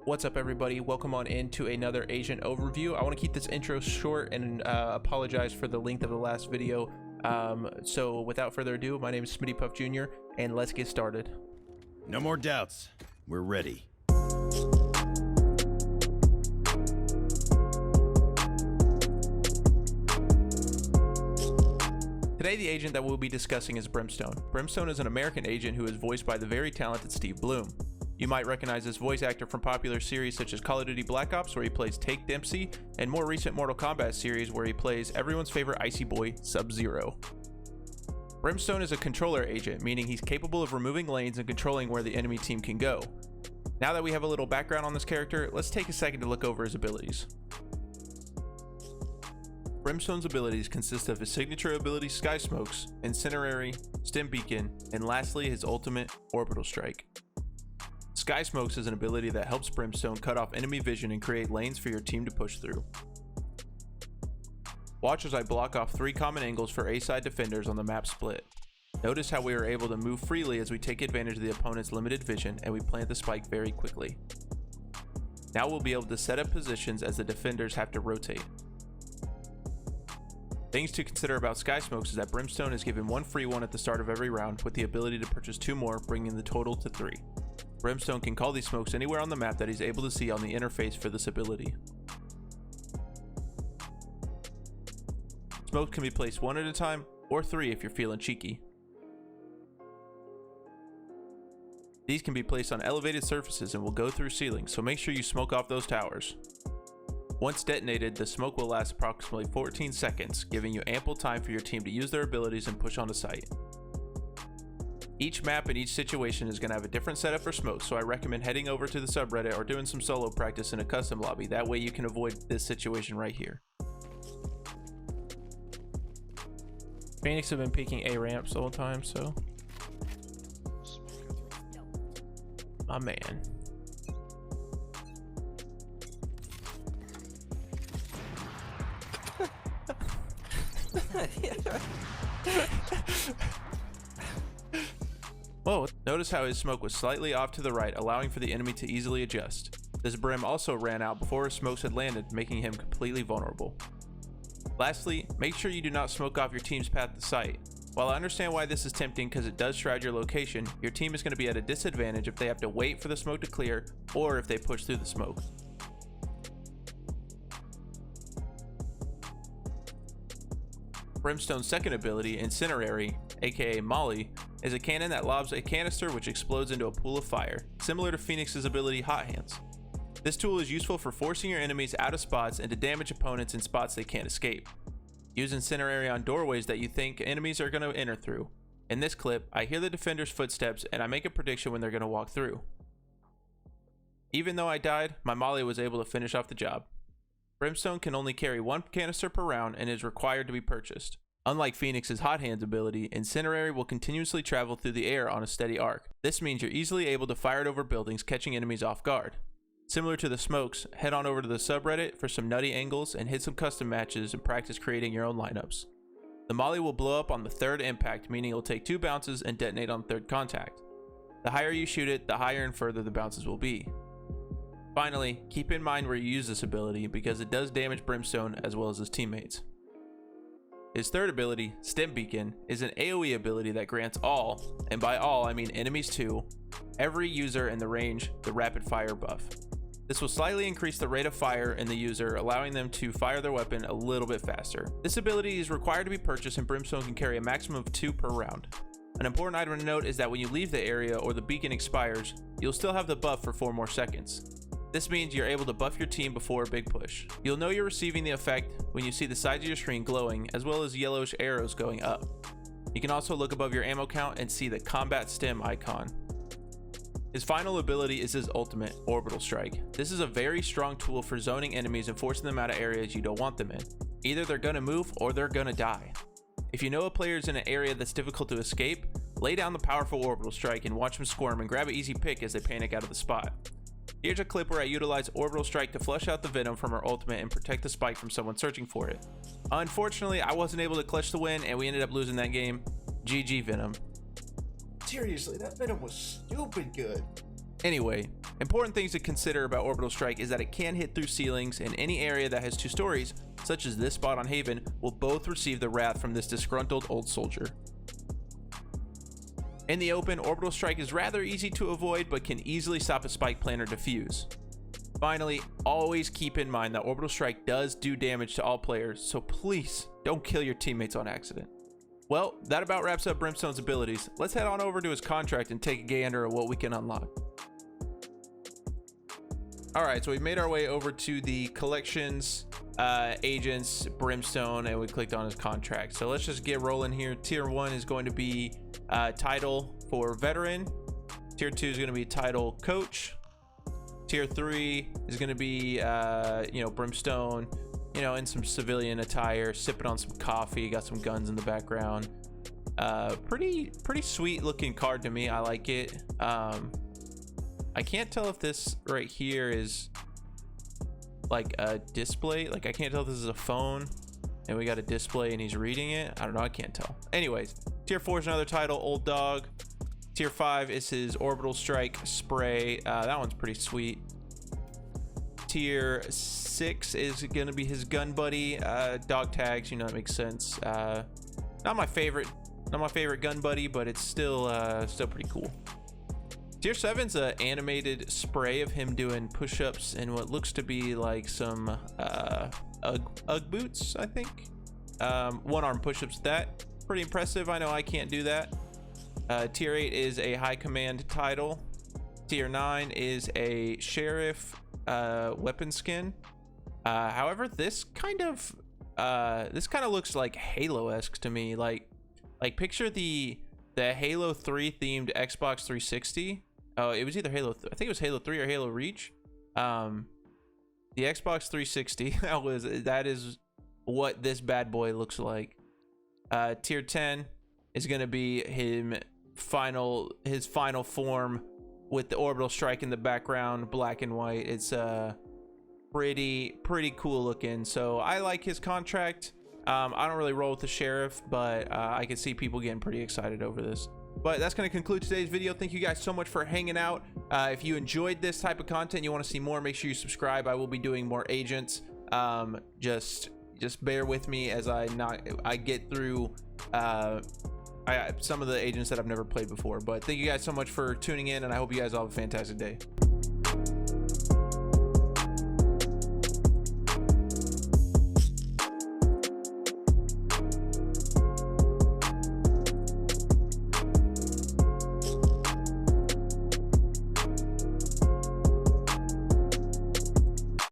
What's up, everybody? Welcome on into another agent overview. I want to keep this intro short and apologize for the length of the last video. So without further ado, my name is Smitty Puff Jr. and let's get started. No more doubts. We're ready. Today, the agent that we'll be discussing is Brimstone. Brimstone is an American agent who is voiced by the very talented Steve Bloom. You might recognize this voice actor from popular series such as Call of Duty Black Ops, where he plays Take Dempsey, and more recent Mortal Kombat series where he plays everyone's favorite icy boy, Sub-Zero. Brimstone is a controller agent, meaning he's capable of removing lanes and controlling where the enemy team can go. Now that we have a little background on this character, let's take a second to look over his abilities. Brimstone's abilities consist of his signature ability Sky Smokes, Incinerary, Stim Beacon, and lastly his ultimate, Orbital Strike. Sky Smokes is an ability that helps Brimstone cut off enemy vision and create lanes for your team to push through. Watch as I block off 3 common angles for A-side defenders on the map split. Notice how we are able to move freely as we take advantage of the opponent's limited vision and we plant the spike very quickly. Now we'll be able to set up positions as the defenders have to rotate. Things to consider about Sky Smokes is that Brimstone is given 1 free one at the start of every round with the ability to purchase 2 more, bringing the total to 3. Brimstone can call these smokes anywhere on the map that he's able to see on the interface for this ability. Smokes can be placed 1 at a time, or 3 if you're feeling cheeky. These can be placed on elevated surfaces and will go through ceilings, so make sure you smoke off those towers. Once detonated, the smoke will last approximately 14 seconds, giving you ample time for your team to use their abilities and push onto site. Each map and each situation is going to have a different setup for smokes, so I recommend heading over to the subreddit or doing some solo practice in a custom lobby. That way you can avoid this situation right here. Phoenix have been peeking A ramps the whole time, so my man. Whoa, notice how his smoke was slightly off to the right, allowing for the enemy to easily adjust. This Brim also ran out before his smokes had landed, making him completely vulnerable. Lastly, make sure you do not smoke off your team's path to sight. While I understand why this is tempting because it does shroud your location, your team is going to be at a disadvantage if they have to wait for the smoke to clear or if they push through the smoke. Brimstone's second ability, Incinerary, aka Molly, is a cannon that lobs a canister which explodes into a pool of fire, similar to Phoenix's ability Hot Hands. This tool is useful for forcing your enemies out of spots and to damage opponents in spots they can't escape. Use Incinerary on doorways that you think enemies are going to enter through. In this clip, I hear the defender's footsteps and I make a prediction when they're going to walk through. Even though I died, my Molly was able to finish off the job. Brimstone can only carry 1 canister per round and is required to be purchased. Unlike Phoenix's Hot Hands ability, Incinerary will continuously travel through the air on a steady arc. This means you're easily able to fire it over buildings, catching enemies off guard. Similar to the smokes, head on over to the subreddit for some nutty angles and hit some custom matches and practice creating your own lineups. The Molly will blow up on the 3rd impact, meaning it will take 2 bounces and detonate on 3rd contact. The higher you shoot it, the higher and further the bounces will be. Finally, keep in mind where you use this ability because it does damage Brimstone as well as his teammates. His 3rd ability, Stim Beacon, is an AoE ability that grants all, and by all I mean enemies too, every user in the range the rapid fire buff. This will slightly increase the rate of fire in the user, allowing them to fire their weapon a little bit faster. This ability is required to be purchased and Brimstone can carry a maximum of 2 per round. An important item to note is that when you leave the area or the beacon expires, you'll still have the buff for 4 more seconds. This means you're able to buff your team before a big push. You'll know you're receiving the effect when you see the sides of your screen glowing as well as yellowish arrows going up. You can also look above your ammo count and see the combat stim icon. His final ability is his ultimate, Orbital Strike. This is a very strong tool for zoning enemies and forcing them out of areas you don't want them in. Either they're gonna move or they're gonna die. If you know a player is in an area that's difficult to escape, lay down the powerful Orbital Strike and watch them squirm and grab an easy pick as they panic out of the spot. Here's a clip where I utilize Orbital Strike to flush out the venom from her ultimate and protect the spike from someone searching for it. Unfortunately, I wasn't able to clutch the win and we ended up losing that game. GG Venom. Seriously, that venom was stupid good. Anyway, important things to consider about Orbital Strike is that it can hit through ceilings, and any area that has 2 stories, such as this spot on Haven, will both receive the wrath from this disgruntled old soldier. In the open, Orbital Strike is rather easy to avoid, but can easily stop a spike plan or defuse. Finally, always keep in mind that Orbital Strike does do damage to all players, so please don't kill your teammates on accident. Well, that about wraps up Brimstone's abilities. Let's head on over to his contract and take a gander at what we can unlock. Alright, so we've made our way over to the collections, agents, Brimstone, and we clicked on his contract. So let's just get rolling here. Tier 1 is going to be title for veteran. Tier 2 is going to be title coach. Tier 3 is going to be, Brimstone, in some civilian attire, sipping on some coffee, got some guns in the background. Pretty sweet looking card to me. I like it. I can't tell if this right here is like a display. Like, I can't tell if this is a phone and we got a display and he's reading it. I don't know. I can't tell. Anyways, tier 4 is another title, old dog. Tier 5 is his Orbital Strike spray. That one's pretty sweet. Tier 6 is gonna be his gun buddy. Dog tags, that makes sense. Not my favorite gun buddy, but it's still pretty cool. Tier 7's an animated spray of him doing push-ups in what looks to be like some Ugg boots, I think. One-arm push-ups. That pretty impressive. I know I can't do that. Tier 8 is a high command title. Tier 9 is a sheriff weapon skin. However, this kind of looks like Halo-esque to me. Like picture the Halo 3 themed Xbox 360. Oh, it was either I think it was Halo 3 or Halo Reach. The Xbox 360. That is what this bad boy looks like. Tier 10 is gonna be his final form with the Orbital Strike in the background, black and white. It's pretty cool looking. So I like his contract. I don't really roll with the sheriff, but I can see people getting pretty excited over this. But that's going to conclude today's video. Thank you guys so much for hanging out. If you enjoyed this type of content, you want to see more, make sure you subscribe. I will be doing more agents. Just bear with me as I get through some of the agents that I've never played before. But thank you guys so much for tuning in, and I hope you guys all have a fantastic day.